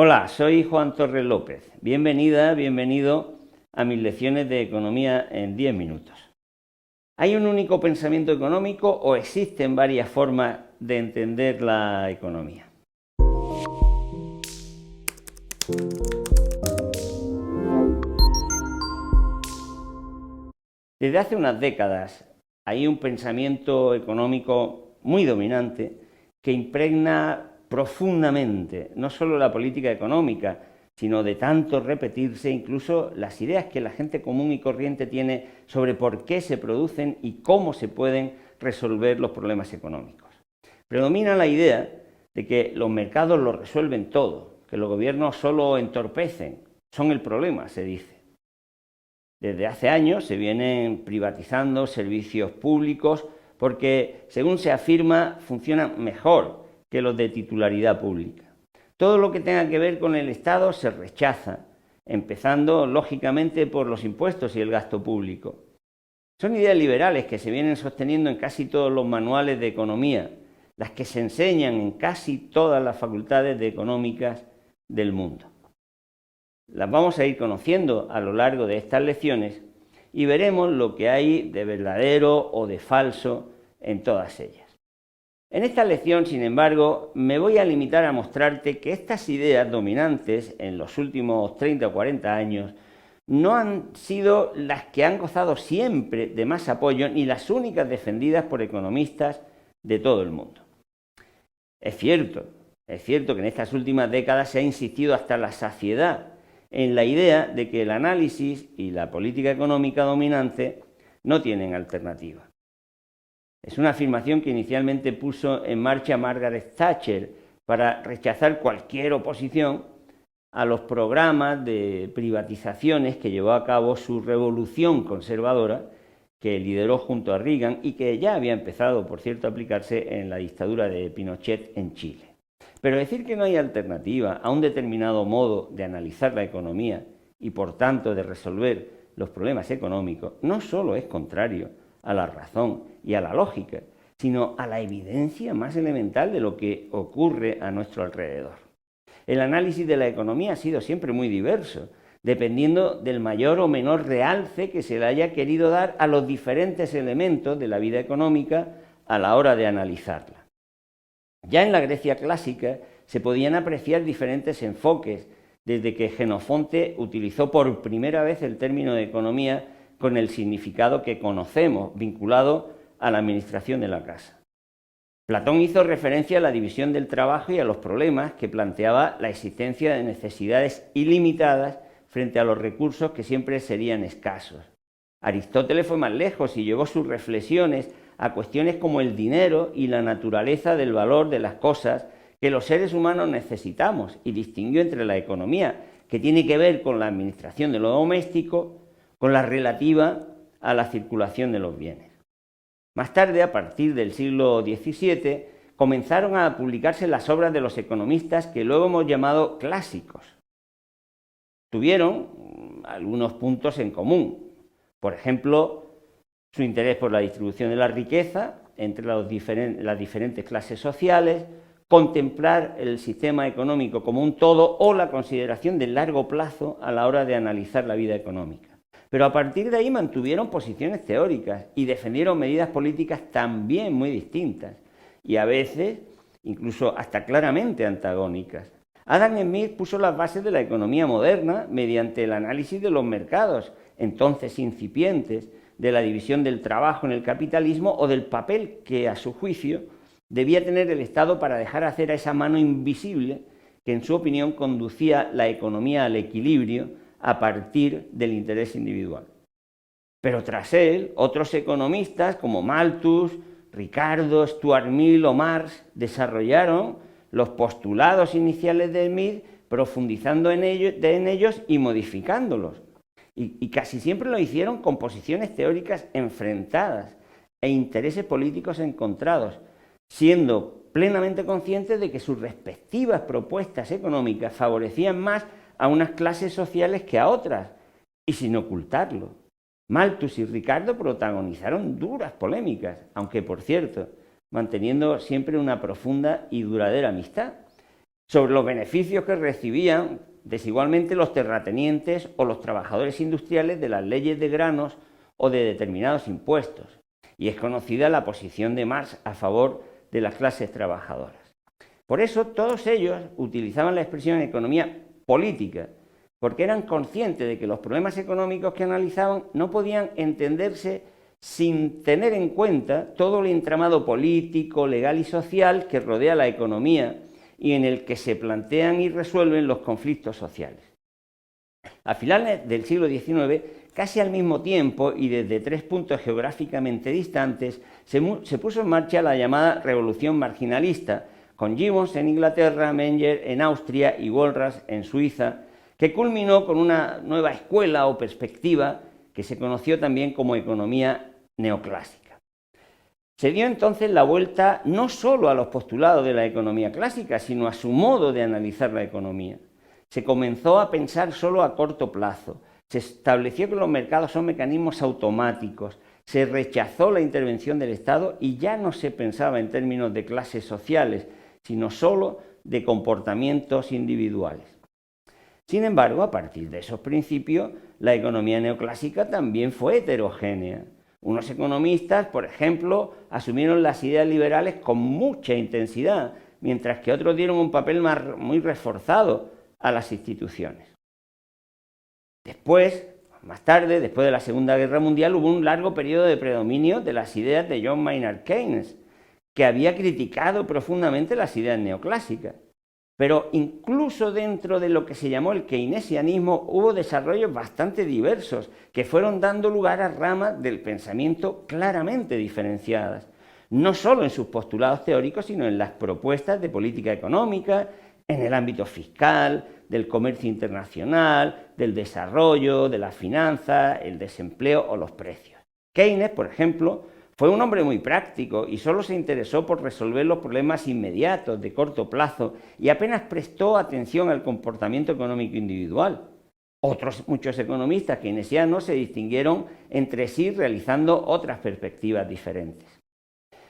Hola, soy Juan Torres López. Bienvenida, bienvenido a mis lecciones de economía en 10 minutos. ¿Hay un único pensamiento económico o existen varias formas de entender la economía? Desde hace unas décadas hay un pensamiento económico muy dominante que impregna profundamente no solo la política económica, sino de tanto repetirse incluso las ideas que la gente común y corriente tiene sobre por qué se producen y cómo se pueden resolver los problemas económicos. Predomina la idea de que los mercados lo resuelven todo, que los gobiernos solo entorpecen, son el problema, se dice. Desde hace años se vienen privatizando servicios públicos porque, según se afirma, funcionan mejor que los de titularidad pública. Todo lo que tenga que ver con el Estado se rechaza, empezando lógicamente por los impuestos y el gasto público. Son ideas liberales que se vienen sosteniendo en casi todos los manuales de economía, las que se enseñan en casi todas las facultades de económicas del mundo. Las vamos a ir conociendo a lo largo de estas lecciones y veremos lo que hay de verdadero o de falso en todas ellas. En esta lección, sin embargo, me voy a limitar a mostrarte que estas ideas dominantes en los últimos 30 o 40 años no han sido las que han gozado siempre de más apoyo ni las únicas defendidas por economistas de todo el mundo. Es cierto que en estas últimas décadas se ha insistido hasta la saciedad en la idea de que el análisis y la política económica dominante no tienen alternativa. Es una afirmación que inicialmente puso en marcha Margaret Thatcher para rechazar cualquier oposición a los programas de privatizaciones que llevó a cabo su revolución conservadora, que lideró junto a Reagan y que ya había empezado, por cierto, a aplicarse en la dictadura de Pinochet en Chile. Pero decir que no hay alternativa a un determinado modo de analizar la economía y, por tanto, de resolver los problemas económicos, no solo es contrario a la razón y a la lógica, sino a la evidencia más elemental de lo que ocurre a nuestro alrededor. El análisis de la economía ha sido siempre muy diverso, dependiendo del mayor o menor realce que se le haya querido dar a los diferentes elementos de la vida económica a la hora de analizarla. Ya en la Grecia clásica se podían apreciar diferentes enfoques, desde que Jenofonte utilizó por primera vez el término de economía con el significado que conocemos, vinculado a la administración de la casa. Platón hizo referencia a la división del trabajo y a los problemas que planteaba la existencia de necesidades ilimitadas frente a los recursos que siempre serían escasos. Aristóteles fue más lejos y llevó sus reflexiones a cuestiones como el dinero y la naturaleza del valor de las cosas que los seres humanos necesitamos, y distinguió entre la economía, que tiene que ver con la administración de lo doméstico, con la relativa a la circulación de los bienes. Más tarde, a partir del siglo XVII, comenzaron a publicarse las obras de los economistas que luego hemos llamado clásicos. Tuvieron algunos puntos en común. Por ejemplo, su interés por la distribución de la riqueza entre las diferentes clases sociales, contemplar el sistema económico como un todo o la consideración del largo plazo a la hora de analizar la vida económica. Pero a partir de ahí mantuvieron posiciones teóricas y defendieron medidas políticas también muy distintas y a veces incluso hasta claramente antagónicas. Adam Smith puso las bases de la economía moderna mediante el análisis de los mercados, entonces incipientes, de la división del trabajo en el capitalismo o del papel que, a su juicio, debía tener el Estado para dejar hacer a esa mano invisible que, en su opinión, conducía la economía al equilibrio a partir del interés individual. Pero tras él, otros economistas como Malthus, Ricardo, Stuart Mill o Marx desarrollaron los postulados iniciales de Smith, profundizando en ellos y modificándolos. Y casi siempre lo hicieron con posiciones teóricas enfrentadas e intereses políticos encontrados, siendo plenamente conscientes de que sus respectivas propuestas económicas favorecían más a unas clases sociales que a otras, y sin ocultarlo. Malthus y Ricardo protagonizaron duras polémicas, aunque, por cierto, manteniendo siempre una profunda y duradera amistad. sobre los beneficios que recibían desigualmente los terratenientes o los trabajadores industriales de las leyes de granos o de determinados impuestos, y es conocida la posición de Marx a favor de las clases trabajadoras. Por eso todos ellos utilizaban la expresión economía política, porque eran conscientes de que los problemas económicos que analizaban no podían entenderse sin tener en cuenta todo el entramado político, legal y social que rodea la economía y en el que se plantean y resuelven los conflictos sociales. A finales del siglo XIX, casi al mismo tiempo y desde 3 puntos geográficamente distantes, se puso en marcha la llamada Revolución Marginalista, con Gibbons en Inglaterra, Menger en Austria y Walras en Suiza, que culminó con una nueva escuela o perspectiva que se conoció también como economía neoclásica. Se dio entonces la vuelta no solo a los postulados de la economía clásica, sino a su modo de analizar la economía. Se comenzó a pensar solo a corto plazo, se estableció que los mercados son mecanismos automáticos, se rechazó la intervención del Estado y ya no se pensaba en términos de clases sociales, sino solo de comportamientos individuales. Sin embargo, a partir de esos principios, la economía neoclásica también fue heterogénea. Unos economistas, por ejemplo, asumieron las ideas liberales con mucha intensidad, mientras que otros dieron un papel muy reforzado a las instituciones. Más tarde, después de la Segunda Guerra Mundial, hubo un largo periodo de predominio de las ideas de John Maynard Keynes, que había criticado profundamente las ideas neoclásicas. Pero incluso dentro de lo que se llamó el keynesianismo hubo desarrollos bastante diversos que fueron dando lugar a ramas del pensamiento claramente diferenciadas, no solo en sus postulados teóricos, sino en las propuestas de política económica, en el ámbito fiscal, del comercio internacional, del desarrollo, de las finanzas, el desempleo o los precios. Keynes, por ejemplo, fue un hombre muy práctico y solo se interesó por resolver los problemas inmediatos, de corto plazo, y apenas prestó atención al comportamiento económico individual. Muchos economistas keynesianos se distinguieron entre sí realizando otras perspectivas diferentes.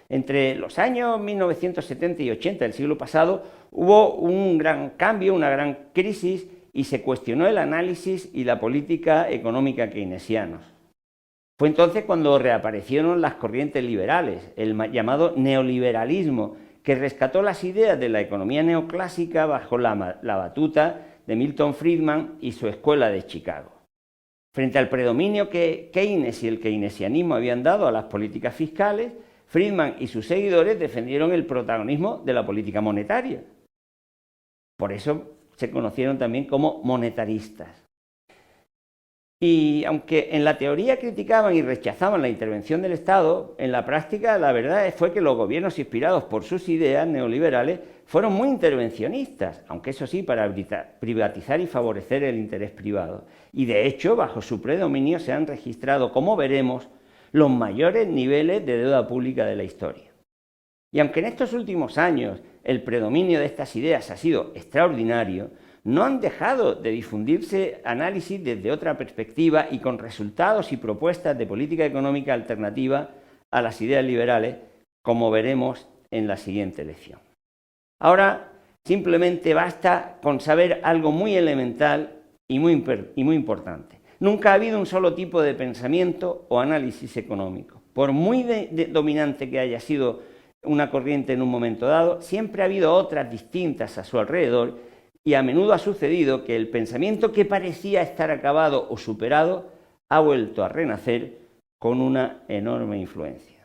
Entre los años 1970 y 80 del siglo pasado hubo un gran cambio, una gran crisis, y se cuestionó el análisis y la política económica keynesianos. Fue entonces cuando reaparecieron las corrientes liberales, el llamado neoliberalismo, que rescató las ideas de la economía neoclásica bajo la batuta de Milton Friedman y su escuela de Chicago. Frente al predominio que Keynes y el keynesianismo habían dado a las políticas fiscales, Friedman y sus seguidores defendieron el protagonismo de la política monetaria. Por eso se conocieron también como monetaristas. Y aunque en la teoría criticaban y rechazaban la intervención del Estado, en la práctica la verdad fue que los gobiernos inspirados por sus ideas neoliberales fueron muy intervencionistas, aunque eso sí para privatizar y favorecer el interés privado. Y de hecho, bajo su predominio se han registrado, como veremos, los mayores niveles de deuda pública de la historia. Y aunque en estos últimos años el predominio de estas ideas ha sido extraordinario, no han dejado de difundirse análisis desde otra perspectiva y con resultados y propuestas de política económica alternativa a las ideas liberales, como veremos en la siguiente lección. Ahora, simplemente basta con saber algo muy elemental y muy importante. Nunca ha habido un solo tipo de pensamiento o análisis económico. Por muy dominante que haya sido una corriente en un momento dado, siempre ha habido otras distintas a su alrededor, y a menudo ha sucedido que el pensamiento que parecía estar acabado o superado ha vuelto a renacer con una enorme influencia.